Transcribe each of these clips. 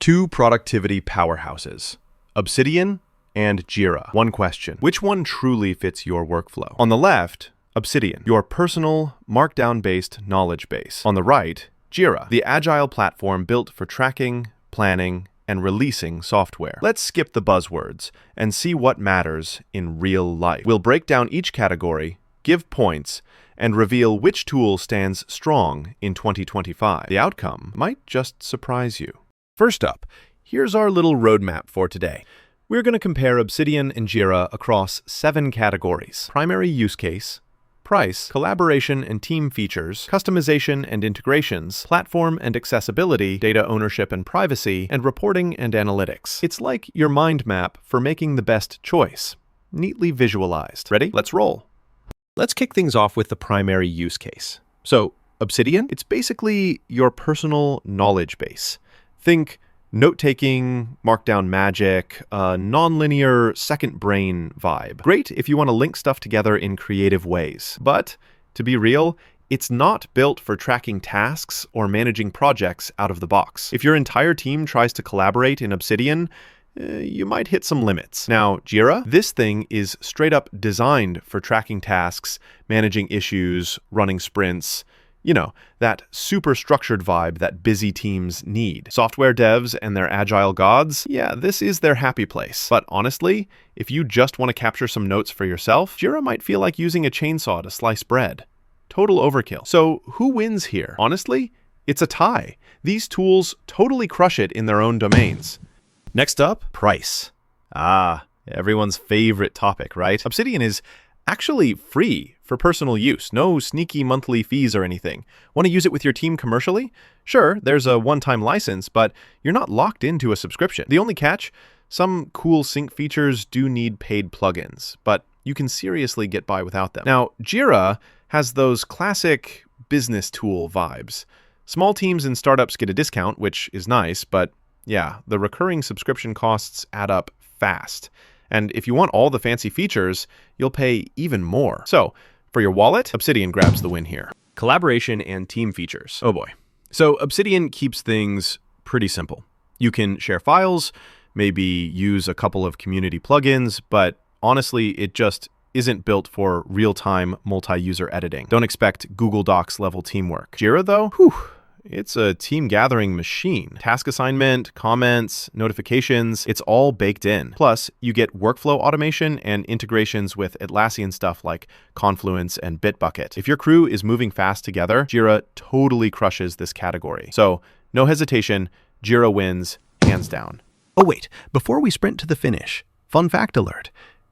Two productivity powerhouses, Obsidian and Jira. One question: which one truly fits your workflow? On the left, Obsidian, your personal, markdown-based knowledge base. On the right, Jira, the agile platform built for tracking, planning, and releasing software. Let's skip the buzzwords and see what matters in real life. We'll break down each category, give points, and reveal which tool stands strong in 2025. The outcome might just surprise you. First up, here's our little roadmap for today. We're going to compare Obsidian and Jira across 7 categories: primary use case, price, collaboration and team features, customization and integrations, platform and accessibility, data ownership and privacy, and reporting and analytics. It's like your mind map for making the best choice, neatly visualized. Ready? Let's roll. Let's kick things off with the primary use case. So, Obsidian, it's basically your personal knowledge base. Think note-taking, markdown magic, a non-linear second brain vibe. Great if you want to link stuff together in creative ways. But, to be real, it's not built for tracking tasks or managing projects out of the box. If your entire team tries to collaborate in Obsidian, you might hit some limits. Now, Jira, this thing is straight up designed for tracking tasks, managing issues, running sprints. You know, that super structured vibe that busy teams need. Software devs and their agile gods, yeah, this is their happy place. But honestly, if you just want to capture some notes for yourself, Jira might feel like using a chainsaw to slice bread. Total overkill. So who wins here? Honestly, it's a tie. These tools totally crush it in their own domains. Next up, price. Everyone's favorite topic, right? Obsidian is actually free for personal use. No sneaky monthly fees or anything. Want to use it with your team commercially? Sure, there's a one-time license, but you're not locked into a subscription. The only catch? Some cool sync features do need paid plugins, but you can seriously get by without them. Now, Jira has those classic business tool vibes. Small teams and startups get a discount, which is nice, but yeah, the recurring subscription costs add up fast. And if you want all the fancy features, you'll pay even more. So, for your wallet, Obsidian grabs the win here. Collaboration and team features. Oh boy. So, Obsidian keeps things pretty simple. You can share files, maybe use a couple of community plugins, but honestly, it just isn't built for real-time multi-user editing. Don't expect Google Docs level teamwork. Jira, though, it's a team gathering machine. Task assignment, comments, notifications, it's all baked in. Plus, you get workflow automation and integrations with Atlassian stuff like Confluence and Bitbucket. If your crew is moving fast together, Jira totally crushes this category. So, no hesitation, Jira wins, hands down. Oh wait, before we sprint to the finish, fun fact alert.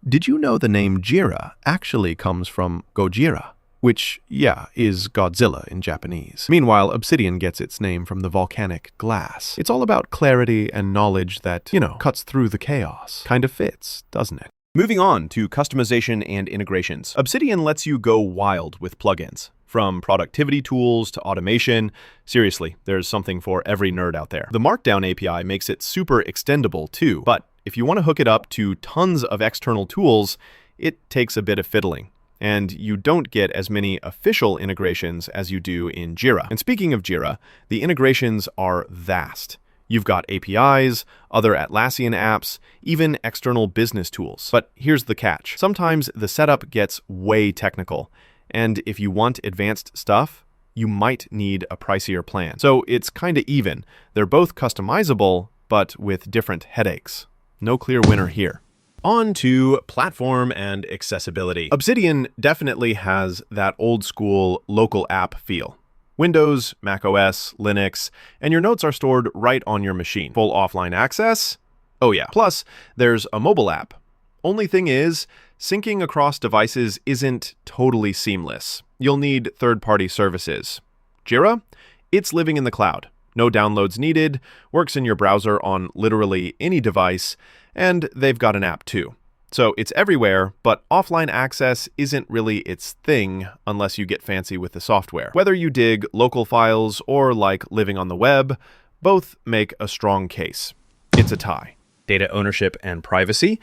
Did you know the name Jira actually comes from Gojira? Which, yeah, is Godzilla in Japanese. Meanwhile, Obsidian gets its name from the volcanic glass. It's all about clarity and knowledge that, cuts through the chaos. Kind of fits, doesn't it? Moving on to customization and integrations. Obsidian lets you go wild with plugins. From productivity tools to automation, seriously, there's something for every nerd out there. The Markdown API makes it super extendable too, but if you want to hook it up to tons of external tools, it takes a bit of fiddling. And you don't get as many official integrations as you do in Jira. And speaking of Jira, the integrations are vast. You've got APIs, other Atlassian apps, even external business tools. But here's the catch. Sometimes the setup gets way technical, and if you want advanced stuff, you might need a pricier plan. So it's kind of even. They're both customizable, but with different headaches. No clear winner here. On to platform and accessibility. Obsidian definitely has that old school local app feel. Windows, macOS, Linux, and your notes are stored right on your machine. Full offline access? Oh yeah. Plus, there's a mobile app. Only thing is, syncing across devices isn't totally seamless. You'll need third-party services. Jira? It's living in the cloud. No downloads needed, works in your browser on literally any device, and they've got an app too. So it's everywhere, but offline access isn't really its thing unless you get fancy with the software. Whether you dig local files or like living on the web, both make a strong case. It's a tie. Data ownership and privacy.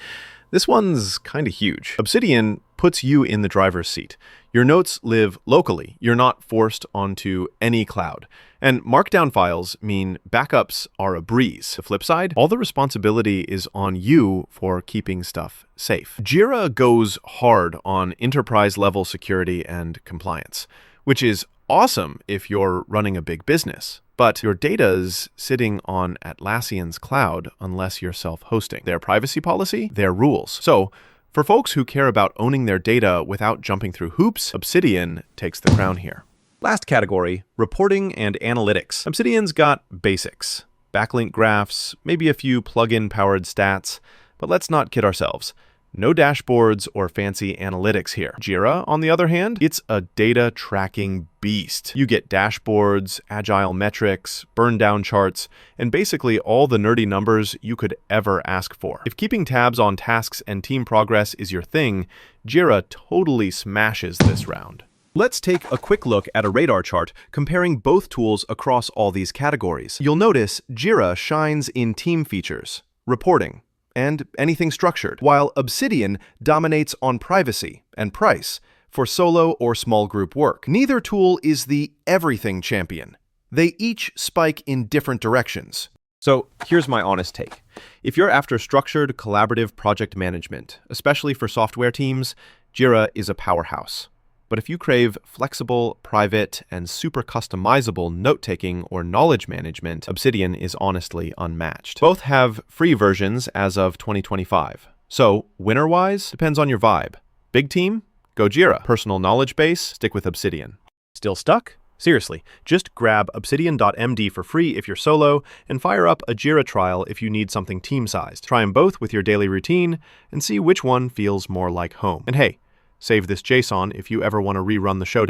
This one's kinda huge. Obsidian puts you in the driver's seat. Your notes live locally. You're not forced onto any cloud. And markdown files mean backups are a breeze. The flip side, all the responsibility is on you for keeping stuff safe. Jira goes hard on enterprise-level security and compliance, which is awesome if you're running a big business. But your data's sitting on Atlassian's cloud unless you're self-hosting. Their privacy policy, their rules. So, for folks who care about owning their data without jumping through hoops, Obsidian takes the crown here. Last category, reporting and analytics. Obsidian's got basics. Backlink graphs, maybe a few plugin-powered stats, but let's not kid ourselves. No dashboards or fancy analytics here. Jira, on the other hand, it's a data tracking beast. You get dashboards, agile metrics, burn down charts, and basically all the nerdy numbers you could ever ask for. If keeping tabs on tasks and team progress is your thing, Jira totally smashes this round. Let's take a quick look at a radar chart comparing both tools across all these categories. You'll notice Jira shines in team features, reporting, and anything structured, while Obsidian dominates on privacy and price for solo or small group work. Neither tool is the everything champion. They each spike in different directions. So here's my honest take. If you're after structured, collaborative project management, especially for software teams, Jira is a powerhouse. But if you crave flexible, private, and super customizable note-taking or knowledge management, Obsidian is honestly unmatched. Both have free versions as of 2025. So, winner-wise, depends on your vibe. Big team? Go Jira. Personal knowledge base? Stick with Obsidian. Still stuck? Seriously, just grab obsidian.md for free if you're solo, and fire up a Jira trial if you need something team-sized. Try them both with your daily routine, and see which one feels more like home. And hey, save this JSON if you ever want to rerun the showdown.